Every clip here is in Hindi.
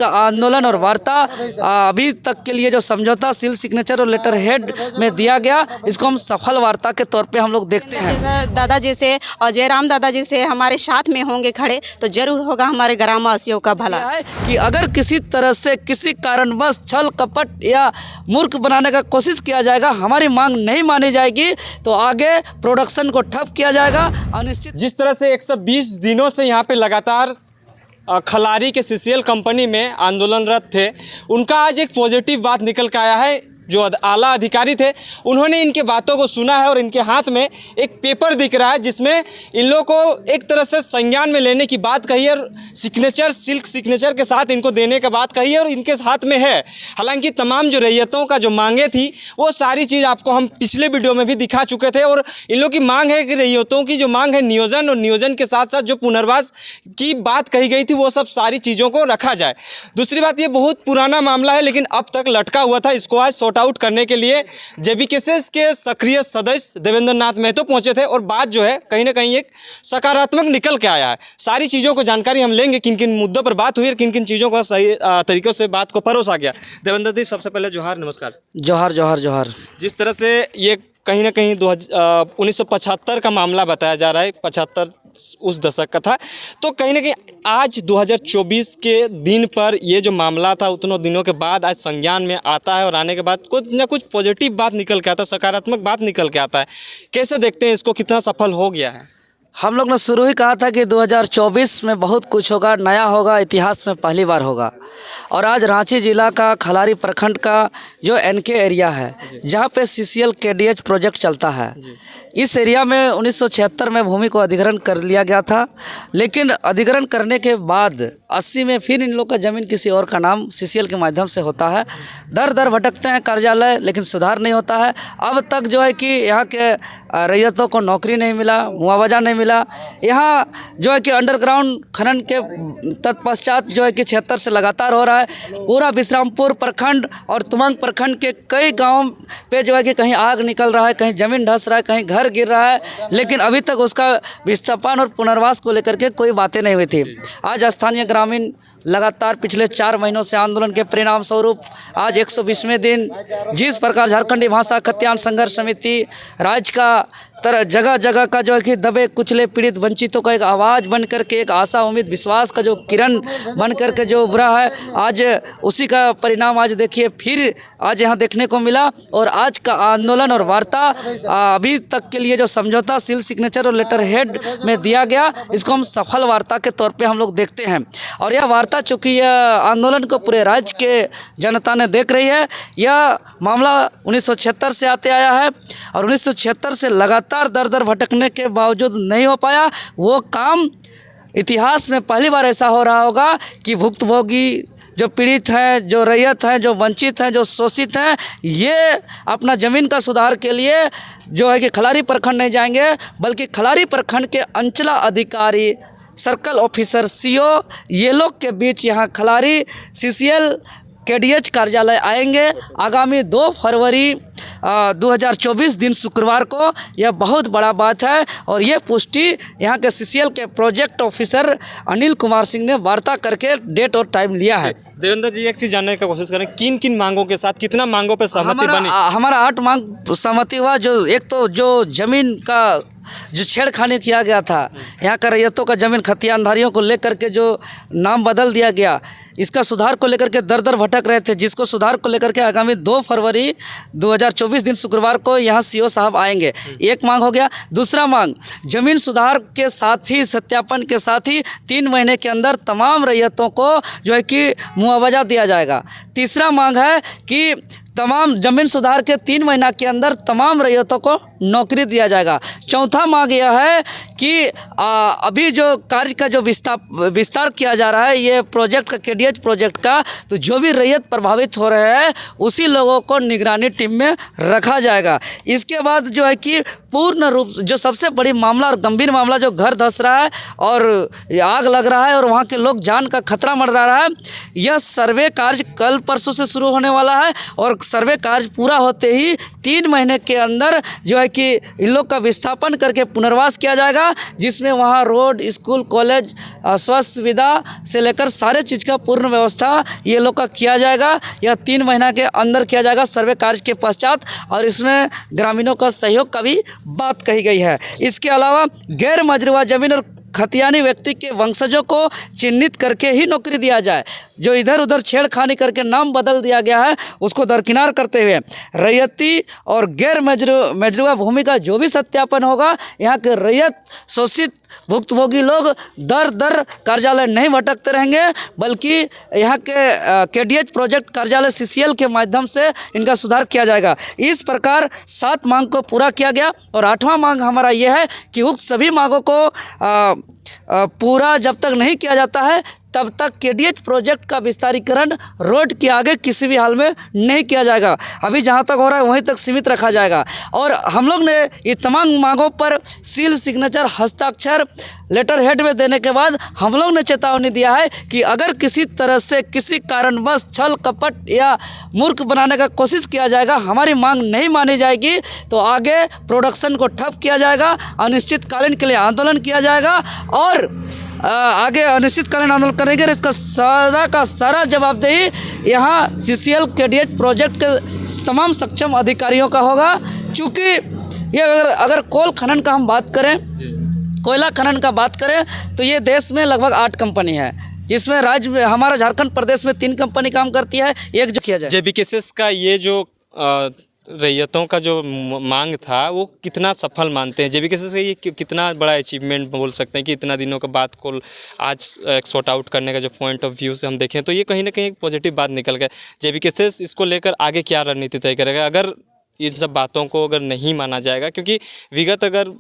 का आंदोलन और वार्ता अभी तक के लिए जो समझौता सील सिग्नेचर और लेटर हेड में दिया गया, इसको हम सफल वार्ता के तौर पे हम लोग देखते हैं। दादाजी से और जयराम दादाजी से हमारे साथ में होंगे खड़े तो जरूर होगा हमारे ग्रामवासियों का भला। है कि अगर किसी तरह से किसी कारणवश छल कपट या मूर्ख बनाने का कोशिश किया जाएगा, हमारी मांग नहीं मानी जाएगी तो आगे प्रोडक्शन को ठप किया जाएगा। अनिश्चित जिस तरह से 120 दिनों से यहाँ पे लगातार खलारी के सीसीएल कंपनी में आंदोलनरत थे, उनका आज एक पॉजिटिव बात निकल के आया है। जो आला अधिकारी थे उन्होंने इनके बातों को सुना है और इनके हाथ में एक पेपर दिख रहा है जिसमें इन लोगों को एक तरह से संज्ञान में लेने की बात कही है और सिग्नेचर सिल्क सिग्नेचर के साथ इनको देने की बात कही है और इनके हाथ में है। हालांकि तमाम जो रैयतों का जो मांगे थी वो सारी चीज़ आपको हम पिछले वीडियो में भी दिखा चुके थे और इन लोग की मांग है कि रैयतों की जो मांग है नियोजन और नियोजन के साथ साथ जो पुनर्वास की बात कही गई थी वो सब सारी चीज़ों को रखा जाए। दूसरी बात, ये बहुत पुराना मामला है लेकिन अब तक लटका हुआ था। इसको आज सॉर्ट आउट करने के लिए जेबीकेएस के सक्रिय सदस्य देवेंद्र नाथ महतो पहुंचे थे और बात जो है कहीं ना कहीं एक सकारात्मक निकल के आया है। सारी चीज़ों को जानकारी हम लेंगे, किन किन मुद्दों पर बात हुई और किन किन चीज़ों का सही तरीक़ों से बात को परोसा गया। देवेंद्र जी, सबसे पहले जोहार, नमस्कार। जोहार जोहार जोहार। जिस तरह से ये कहीं ना कहीं 1975 का मामला बताया जा रहा है, 75 उस दशक का था, तो कहीं ना कहीं आज 2024 के दिन पर ये जो मामला था उतनों दिनों के बाद आज संज्ञान में आता है और आने के बाद कुछ ना कुछ पॉजिटिव बात निकल के आता है, सकारात्मक बात निकल के आता है। कैसे देखते हैं इसको, कितना सफल हो गया है? हम लोग ने शुरू ही कहा था कि 2024 में बहुत कुछ होगा, नया होगा, इतिहास में पहली बार होगा। और आज रांची जिला का खलारी प्रखंड का जो एनके एरिया है जहाँ पे सीसीएल केडीएच प्रोजेक्ट चलता है, इस एरिया में 1976 में भूमि को अधिग्रहण कर लिया गया था। लेकिन अधिग्रहण करने के बाद 80 में फिर इन लोग का ज़मीन किसी और का नाम सीसीएल के माध्यम से होता है। दर दर भटकते हैं कार्यालय, लेकिन सुधार नहीं होता है। अब तक जो है कि यहाँ के रैयतों को नौकरी नहीं मिला, मुआवजा नहीं मिला। यहाँ जो है कि अंडरग्राउंड खनन के तत्पश्चात जो है कि 76 से लगातार हो रहा है। पूरा विश्रामपुर प्रखंड और तुमंग प्रखंड के कई गाँव पे जो है कि कहीं आग निकल रहा है, कहीं ज़मीन धंस रहा है, कहीं घर गिर रहा है, लेकिन अभी तक उसका विस्थापन और पुनर्वास को लेकर के कोई बातें नहीं हुई थी। आज स्थानीय ग्रामीण लगातार पिछले 4 महीनों से आंदोलन के परिणाम स्वरूप आज 120वें दिन जिस प्रकार झारखंडी भाषा खत्यान संघर्ष समिति राज्य का जगह जगह का जो है कि दबे कुचले पीड़ित वंचितों का एक आवाज़ बन करके, एक आशा उम्मीद विश्वास का जो किरण बन करके जो उभरा है, आज उसी का परिणाम आज देखिए फिर आज यहाँ देखने को मिला। और आज का आंदोलन और वार्ता अभी तक के लिए जो समझौता सील सिग्नेचर और लेटर हेड में दिया गया, इसको हम सफल वार्ता के तौर पे हम लोग देखते हैं। और यह वार्ता चूँकि यह आंदोलन को पूरे राज्य के जनता ने देख रही है, यह मामला 1976 से आते आया है और 1976 से लगातार दर दर भटकने के बावजूद नहीं हो पाया। वो काम इतिहास में पहली बार ऐसा हो रहा होगा कि भुक्तभोगी जो पीड़ित हैं, जो रैयत हैं, जो वंचित हैं, जो शोषित हैं, ये अपना ज़मीन का सुधार के लिए जो है कि खलारी प्रखंड नहीं जाएंगे, बल्कि खलारी प्रखंड के अंचला अधिकारी, सर्कल ऑफिसर, सीओ, ये लोग के बीच यहाँ खलारी सीसीएल केडीएच कार्यालय आएंगे। आगामी 2 फरवरी 2024 दिन शुक्रवार को यह बहुत बड़ा बात है और ये पुष्टि यहाँ के सीसीएल के प्रोजेक्ट ऑफिसर अनिल कुमार सिंह ने वार्ता करके डेट और टाइम लिया है। देवेंद्र जी, एक चीज़ जानने की कोशिश करें, किन किन मांगों के साथ कितना मांगों पर सहमति बनी? हमारा 8 मांग सहमति हुआ। जो एक तो जो ज़मीन का जो छेड़खानी किया गया था, यहाँ का रैयतों का ज़मीन खतियानधारियों को लेकर के जो नाम बदल दिया गया, इसका सुधार को लेकर के दर दर भटक रहे थे, जिसको सुधार को लेकर के आगामी 2 फरवरी 2024 दिन शुक्रवार को यहाँ सीओ साहब आएंगे। एक मांग हो गया। दूसरा मांग, ज़मीन सुधार के साथ ही सत्यापन के साथ ही 3 महीने के अंदर तमाम रैयतों को जो है कि मुआवजा दिया जाएगा। तीसरा मांग है कि तमाम ज़मीन सुधार के 3 महीना के अंदर तमाम रैयतों को नौकरी दिया जाएगा। चौथा मांग यह है कि अभी जो कार्य का जो विस्तार किया जा रहा है, ये प्रोजेक्ट का केडीएच प्रोजेक्ट का, तो जो भी रैयत प्रभावित हो रहे हैं उसी लोगों को निगरानी टीम में रखा जाएगा। इसके बाद जो है कि पूर्ण रूप जो सबसे बड़ी मामला और गंभीर मामला, जो घर धंस रहा है और आग लग रहा है और वहाँ के लोग जान का खतरा मंडरा रहा है, यह सर्वे कार्य कल परसों से शुरू होने वाला है और सर्वे कार्य पूरा होते ही 3 महीने के अंदर जो है कि इन लोग का विस्थापन करके पुनर्वास किया जाएगा, जिसमें वहाँ रोड, स्कूल, कॉलेज, स्वास्थ्य सुविधा से लेकर सारे चीज़ का पूर्ण व्यवस्था ये लोग का किया जाएगा। यह 3 महीना के अंदर किया जाएगा सर्वे कार्य के पश्चात, और इसमें ग्रामीणों का सहयोग का भी बात कही गई है। इसके अलावा गैर मजरूआ जमीन और खतियानी व्यक्ति के वंशजों को चिन्हित करके ही नौकरी दिया जाए। जो इधर उधर छेड़खानी करके नाम बदल दिया गया है उसको दरकिनार करते हुए रैयती और गैर मजरूआ भूमि का जो भी सत्यापन होगा, यहाँ के रैयत शोषित भुक्तभोगी लोग दर दर कार्यालय नहीं भटकते रहेंगे, बल्कि यहाँ के केडीएच प्रोजेक्ट कार्यालय सीसीएल के माध्यम से इनका सुधार किया जाएगा। इस प्रकार 7 मांग को पूरा किया गया, और 8वां मांग हमारा यह है कि उक्त सभी मांगों को पूरा जब तक नहीं किया जाता है तब तक केडीएच प्रोजेक्ट का विस्तारीकरण रोड के आगे किसी भी हाल में नहीं किया जाएगा। अभी जहां तक हो रहा है वहीं तक सीमित रखा जाएगा। और हम लोग ने ये तमाम मांगों पर सील, सिग्नेचर, हस्ताक्षर लेटर हेड में देने के बाद हम लोग ने चेतावनी दिया है कि अगर किसी तरह से किसी कारणवश छल कपट या मूर्ख बनाने का कोशिश किया जाएगा, हमारी मांग नहीं मानी जाएगी, तो आगे प्रोडक्शन को ठप किया जाएगा, अनिश्चितकालीन के लिए आंदोलन किया जाएगा, और आगे अनिश्चितकालीन आंदोलन करेंगे। इसका सारा का सारा जवाबदेही यहाँ सीसीएल केडीएच प्रोजेक्ट के तमाम सक्षम अधिकारियों का होगा। चूँकि ये अगर कोल खनन का हम बात करें, कोयला खनन का बात करें, तो ये देश में लगभग 8 कंपनी है, जिसमें राज्य में हमारा झारखंड प्रदेश में 3 कंपनी काम करती है, एक जो किया जाए। जेबीकेएसएस का ये जो रैयतों का जो मांग था वो कितना सफल मानते हैं? जेबीकेएसएस का ये कितना बड़ा अचीवमेंट बोल सकते हैं कि इतना दिनों के बाद को आज सॉर्ट आउट करने का जो पॉइंट ऑफ व्यू से हम देखें तो ये कहीं ना कहीं एक पॉजिटिव बात निकल गया। जेबीकेएसएस इसको लेकर आगे क्या रणनीति तय करेगा अगर इन सब बातों को अगर नहीं माना जाएगा, क्योंकि विगत अगर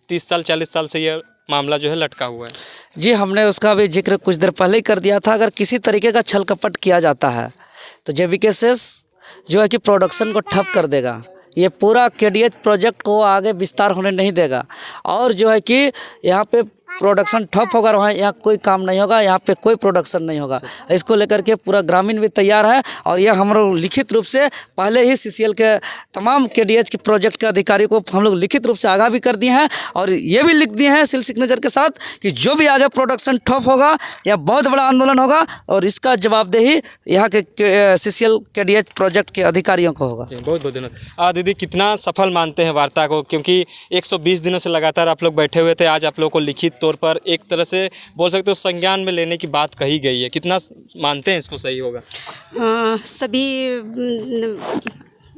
30 साल 40 साल से ये मामला जो है लटका हुआ है? जी, हमने उसका भी जिक्र कुछ देर पहले ही कर दिया था। अगर किसी तरीके का छल कपट किया जाता है तो जेबीकेएसएस जो है कि प्रोडक्शन को ठप कर देगा। ये पूरा केडीएच प्रोजेक्ट को आगे विस्तार होने नहीं देगा, और जो है कि यहाँ पे प्रोडक्शन ठप होगा, वहाँ यहाँ कोई काम नहीं होगा, यहाँ पे कोई प्रोडक्शन नहीं होगा। इसको लेकर के पूरा ग्रामीण भी तैयार है, और यह हम लोग लिखित रूप से पहले ही सीसीएल के तमाम केडीएच के प्रोजेक्ट के अधिकारी को हम लोग लिखित रूप से आगाह भी कर दिए हैं, और ये भी लिख दिए हैं सील सिग्नेचर के साथ कि जो भी आगे प्रोडक्शन ठप होगा या बहुत बड़ा आंदोलन होगा, और इसका जवाबदेही यहाँ के सीसीएल केडीएच प्रोजेक्ट के अधिकारियों को होगा। बहुत बहुत धन्यवाद। दीदी, कितना सफल मानते हैं वार्ता को? क्योंकि 120 दिनों से लगातार आप लोग बैठे हुए थे, आज आप लोगों को लिखित तौर पर एक तरह से बोल सकते हो संज्ञान में लेने की बात कही गई है, कितना मानते हैं इसको सही होगा? सभी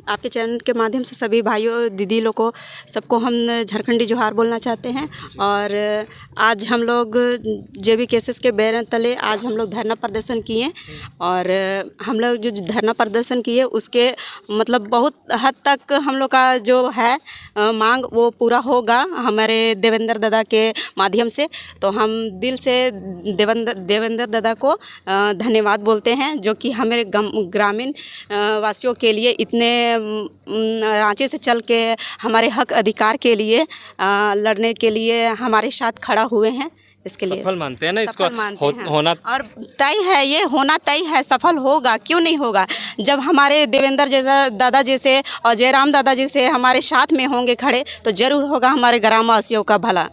आपके चैनल के माध्यम से सभी भाइयों दीदी लोग को सबको हम झारखंडी जोहार बोलना चाहते हैं। और आज हम लोग जेबीकेएसएस के बैनर तले आज हम लोग धरना प्रदर्शन किए, और हम लोग जो धरना प्रदर्शन किए उसके मतलब बहुत हद तक हम लोग का जो है मांग वो पूरा होगा हमारे देवेंद्र दादा के माध्यम से। तो हम दिल से देवेंद्र दादा को धन्यवाद बोलते हैं, जो कि हमारे ग्रामीण वासियों के लिए इतने रांची से चल के हमारे हक अधिकार के लिए लड़ने के लिए हमारे साथ खड़ा हुए हैं। इसके लिए सफल मानते हैं ना इसको? होना और तय है, ये होना तय है, सफल होगा, क्यों नहीं होगा। जब हमारे देवेंद्र जैसा दादा जैसे और जयराम दादा जैसे हमारे साथ में होंगे खड़े, तो जरूर होगा हमारे ग्रामवासियों का भला।